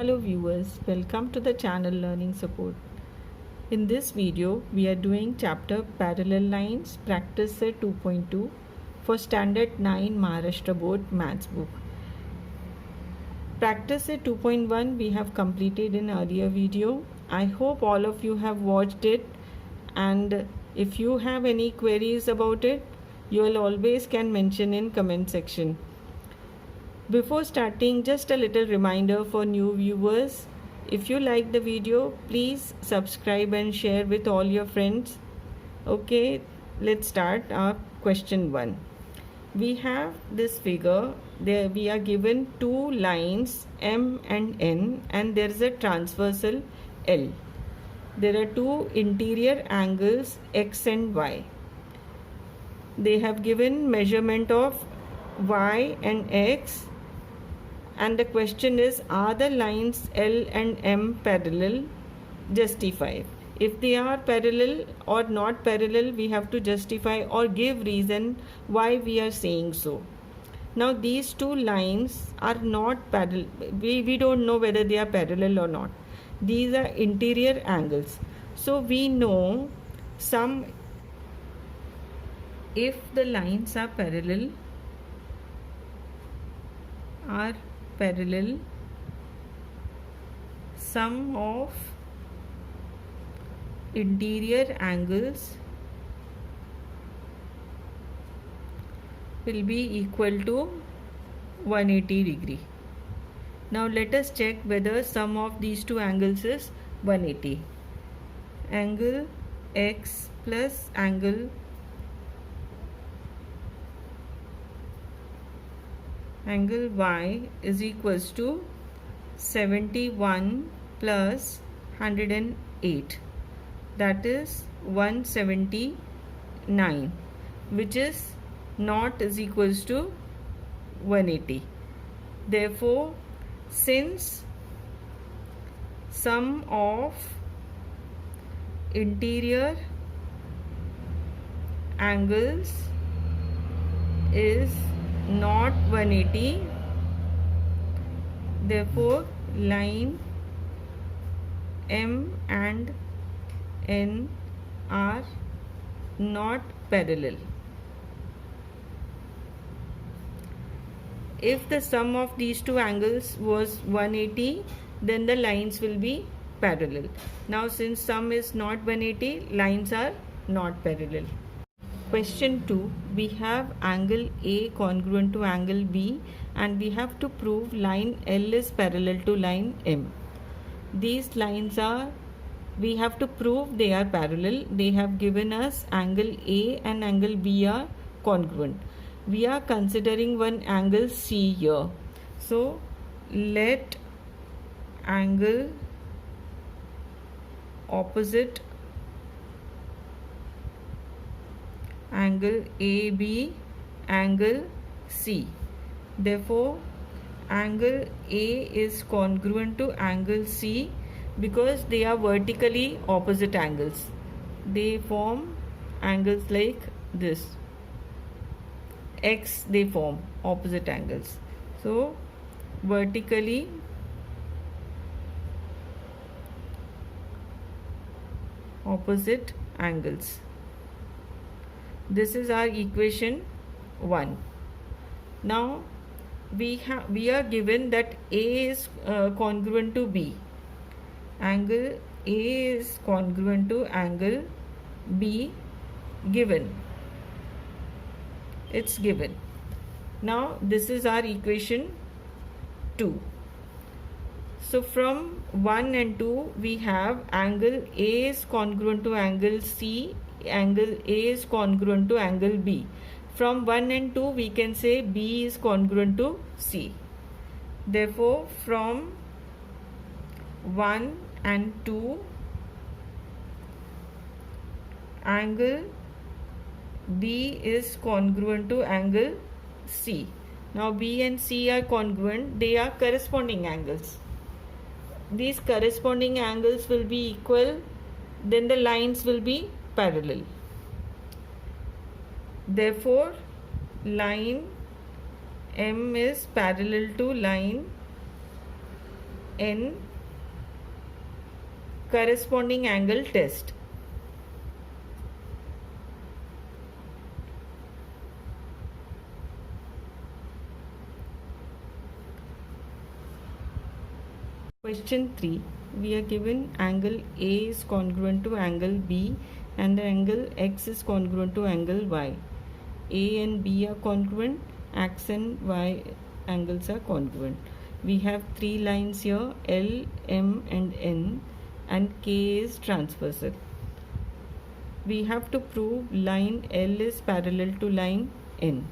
Hello viewers, welcome to the channel Learning Support. In this video, we are doing chapter Parallel Lines Practice Set 2.2 for Standard 9 Maharashtra Board Maths book. Practice Set 2.1 we have completed in earlier video. I hope all of you have watched it, and if you have any queries about it, you will always can mention in comment section. Before starting, just a little reminder for new viewers. If you like the video, please subscribe and share with all your friends. Okay, let's start our question 1. We have this figure. There we are given two lines M and N, and there is a transversal L. There are two interior angles X and Y. They have given measurement of Y and X. And the question is, are the lines L and M parallel? Justify. If they are parallel or not parallel, we have to justify or give reason why we are saying so. Now these two lines are not parallel. We don't know whether they are parallel or not. These are interior angles. So we know if the lines are parallel, sum of interior angles will be equal to 180 degree. Now let us check whether sum of these two angles is 180. Angle X plus angle Y is equals to 71 plus 108, that is 179, which is not is equals to 180. Therefore, since sum of interior angles is not 180, therefore line M and N are not parallel. If the sum of these two angles was 180, then the lines will be parallel. Now since sum is not 180, lines are not parallel. Question 2, we have angle A congruent to angle B, and we have to prove line L is parallel to line M. These lines we have to prove they are parallel. They have given us angle A and angle B are congruent. We are considering one angle C here. So let angle opposite angle AB angle C. Therefore, angle A is congruent to angle C because they are vertically opposite angles. They form angles like this. X, they form opposite angles. So, vertically opposite angles. This is our equation 1. Now we are given that A is congruent to B. Angle A is congruent to angle B given. It's given. Now this is our equation 2. So from 1 and 2 we have angle A is congruent to angle C, angle A is congruent to angle B. From 1 and 2 we can say B is congruent to C. Therefore from 1 and 2 angle B is congruent to angle C. Now B and C are congruent, they are corresponding angles. These corresponding angles will be equal, then the lines will be parallel. Therefore, line M is parallel to line N corresponding angle test. Question 3. We are given angle A is congruent to angle B and the angle X is congruent to angle Y. A and B are congruent, X and Y angles are congruent. We have three lines here, L, M and N, and K is transversal. We have to prove line L is parallel to line N.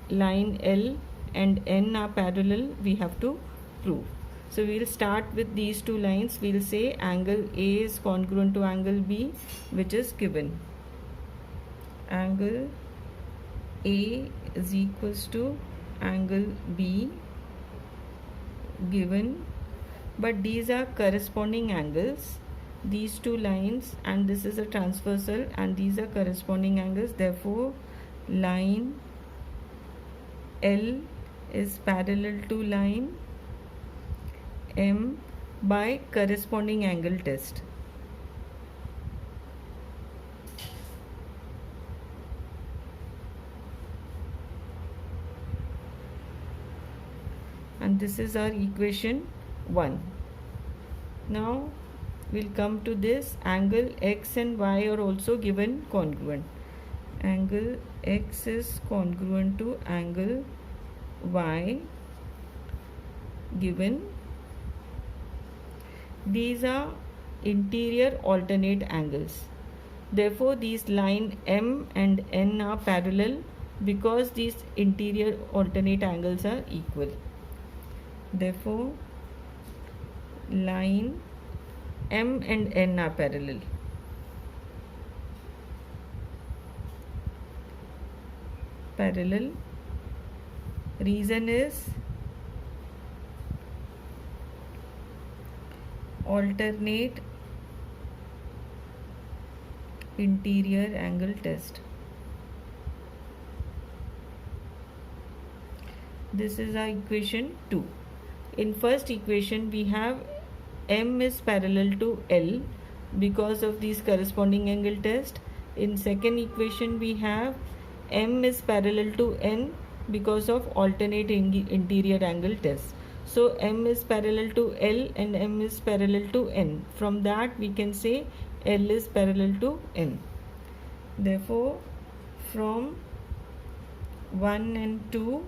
Line L and N are parallel, we have to prove. So we will start with these two lines. We will say angle A is congruent to angle B, which is given. Angle A is equals to angle B given, but these are corresponding angles. These two lines, and this is a transversal, and these are corresponding angles. Therefore, line L is parallel to line M by corresponding angle test. And this is our equation 1. Now we'll come to this. Angle X and Y are also given congruent. Angle X is congruent to angle Y given. These are interior alternate angles. Therefore, these line M and N are parallel because these interior alternate angles are equal. Therefore, line M and N are parallel. Reason is alternate interior angle test. This is our equation 2. In first equation we have M is parallel to L because of these corresponding angle test. In second equation we have M is parallel to N because of alternate interior angle test. So M is parallel to L and M is parallel to N. From that we can say L is parallel to N. Therefore, from 1 and 2,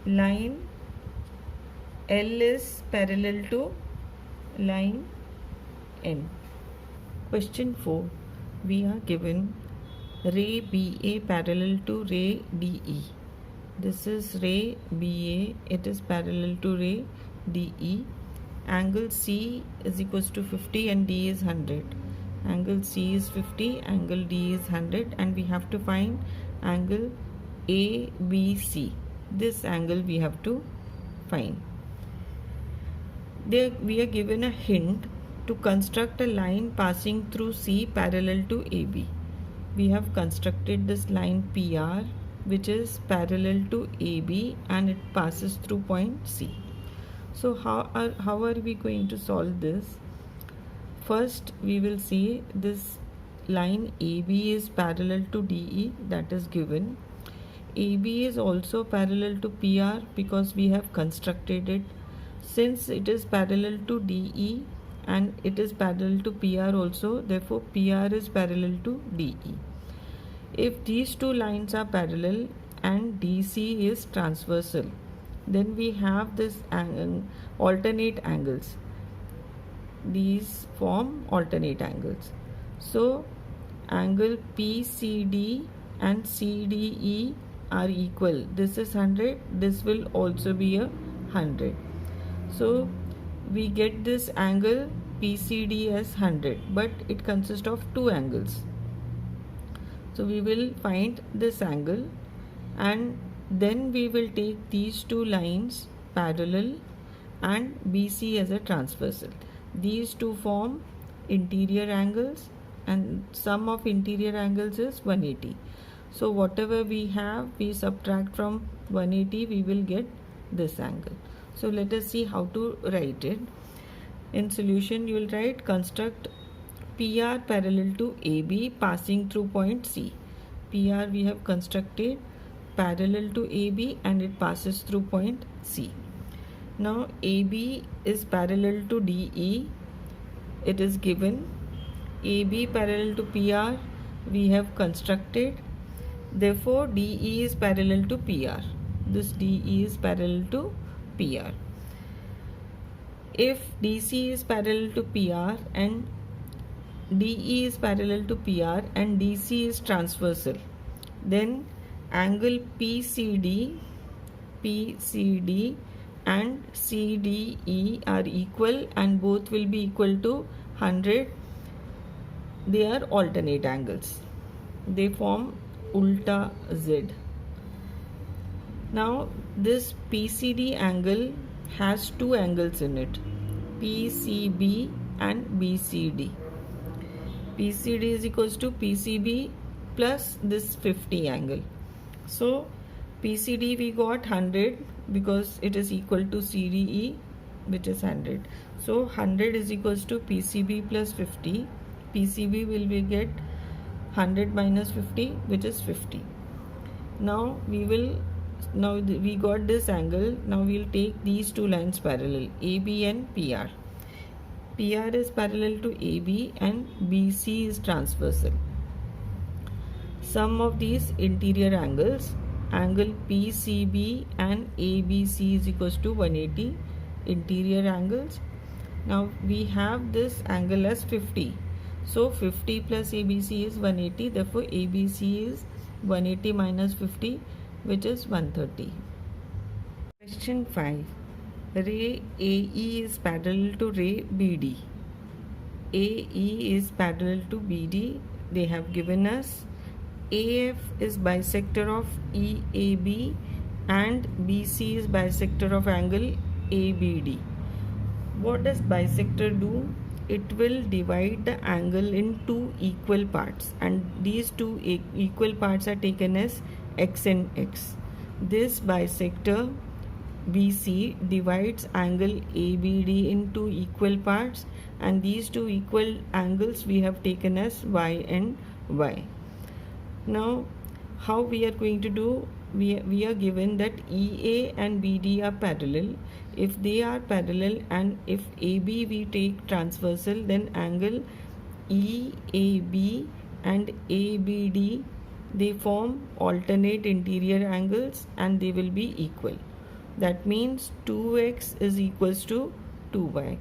line L is parallel to line N. Question 4. We are given ray BA parallel to ray DE. This is ray BA, it is parallel to ray DE. Angle C is equals to 50 and D is 100. Angle C is 50, angle D is 100, and we have to find angle ABC. This angle we have to find. There we are given a hint to construct a line passing through C parallel to AB. We have constructed this line PR, which is parallel to AB, and it passes through point C. So how are we going to solve this? First we will see this line AB is parallel to DE, that is given. AB is also parallel to PR because we have constructed it. Since it is parallel to DE and it is parallel to PR also, therefore PR is parallel to DE. If these two lines are parallel and DC is transversal, then we have this alternate angles. These form alternate angles. So angle PCD and CDE are equal. This is 100, this will also be 100. So we get this angle PCD as 100, but it consists of two angles. So we will find this angle, and then we will take these two lines parallel and BC as a transversal. These two form interior angles, and sum of interior angles is 180. So whatever we have, we subtract from 180, we will get this angle. So let us see how to write it. In solution, you will write construct PR parallel to AB passing through point C. PR we have constructed parallel to AB and it passes through point C. Now AB is parallel to DE. It is given. AB parallel to PR we have constructed. Therefore DE is parallel to PR. This DE is parallel to PR. If DC is parallel to PR and DE is parallel to PR and DC is transversal, then angle PCD and CDE are equal and both will be equal to 100. They are alternate angles. They form ulta Z. Now this PCD angle has two angles in it, PCB and BCD. PCD is equals to PCB plus this 50 angle. So PCD we got 100 because it is equal to CDE, which is 100. So 100 is equals to PCB plus 50. PCB will be get 100 minus 50, which is 50. Now we got this angle. Now we'll take these two lines parallel, AB and PR. PR is parallel to AB and BC is transversal. Sum of these interior angles, angle PCB and ABC is equals to 180 interior angles. Now we have this angle as 50. So 50 plus ABC is 180. Therefore ABC is 180 minus 50, which is 130. Question 5. Ray AE is parallel to ray BD. AE is parallel to BD. They have given us AF is bisector of EAB and BC is bisector of angle ABD. What does bisector do? It will divide the angle in two equal parts, and these two equal parts are taken as x and x. This bisector BC divides angle ABD into equal parts, and these two equal angles we have taken as y and y. Now how we are going to do? We are given that EA and BD are parallel. If they are parallel and if AB we take transversal, then angle EAB and ABD, they form alternate interior angles and they will be equal. That means 2x is equals to 2y.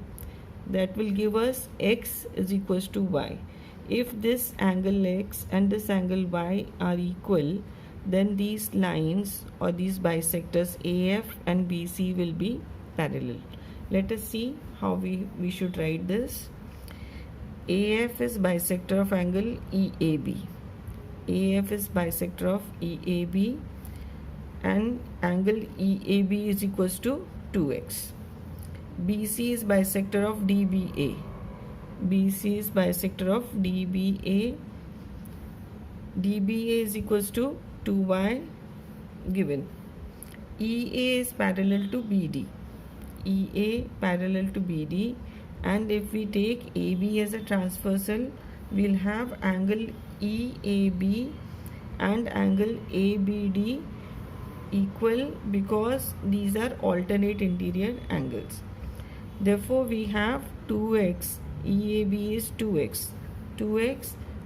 That will give us x is equals to y. If this angle x and this angle y are equal, then these lines or these bisectors AF and BC will be parallel. Let us see how we should write this. AF is bisector of angle EAB. AF is bisector of EAB and angle EAB is equals to 2x. BC is bisector of DBA. BC is bisector of DBA. DBA is equals to 2y given. EA is parallel to BD. EA parallel to BD, and if we take AB as a transversal, we'll have angle EAB and angle ABD equal because these are alternate interior angles. Therefore we have 2x, EAB is 2x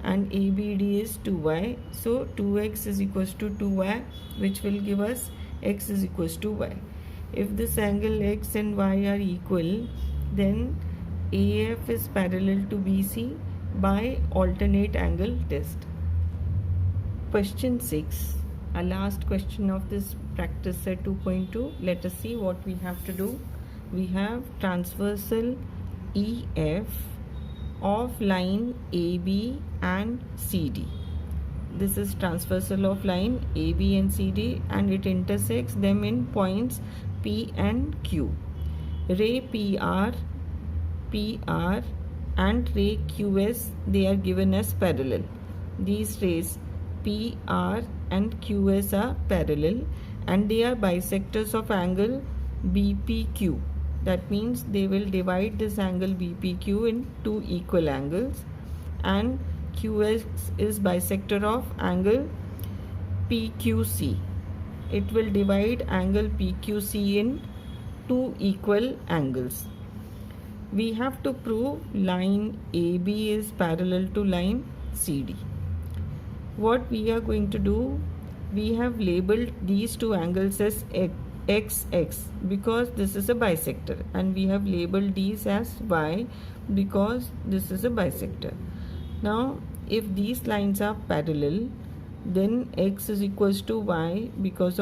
and ABD is 2y. So 2x is equals to 2y, which will give us x is equals to y. If this angle x and y are equal, then AF is parallel to BC by alternate angle test. Question 6, our last question of this practice set 2.2. Let us see what we have to do. We have transversal EF of line AB and CD. This is transversal of line AB and CD and it intersects them in points P and Q. Ray PR and ray QS, they are given as parallel. These rays PR and QS are parallel and they are bisectors of angle BPQ. That means they will divide this angle BPQ in two equal angles, and QS is bisector of angle PQC. It will divide angle PQC in two equal angles. We have to prove line AB is parallel to line CD. What we are going to do, we have labeled these two angles as XX because this is a bisector, and we have labeled these as Y because this is a bisector. Now if these lines are parallel, then X is equals to Y because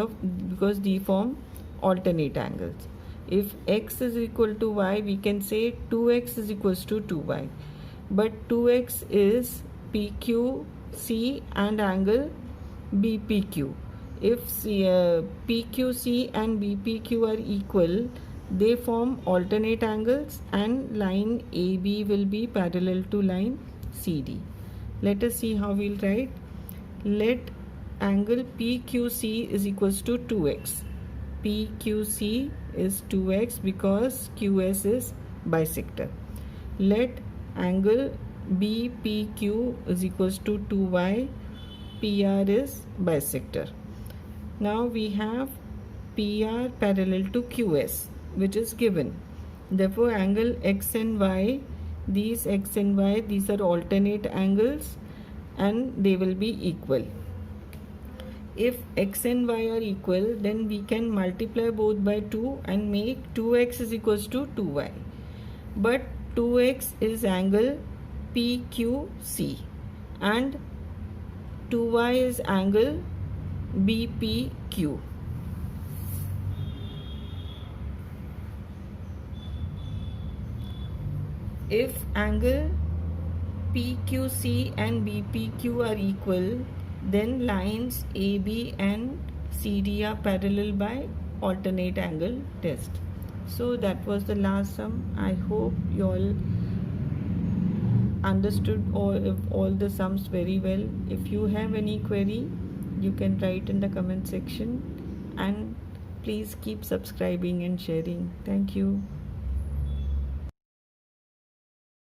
they form alternate angles. If X is equal to Y, we can say 2X is equals to 2Y, but 2X is PQC and angle BPQ. If PQC and BPQ are equal, they form alternate angles, and line AB will be parallel to line CD. Let us see how we'll write. Let angle PQC is equals to 2x. PQC is 2x because QS is bisector. Let angle BPQ is equals to 2y. PR is bisector. Now we have PR parallel to QS, which is given. Therefore angle X and Y, these X and Y, these are alternate angles and they will be equal. If X and Y are equal, then we can multiply both by 2 and make 2x is equals to 2y. But 2x is angle PQC and 2y is angle BPQ. If angle PQC and BPQ are equal, then lines AB and CD are parallel by alternate angle test. So that was the last sum. I hope you all understood all the sums very well. If you have any query, you can write in the comment section, and please keep subscribing and sharing. Thank you.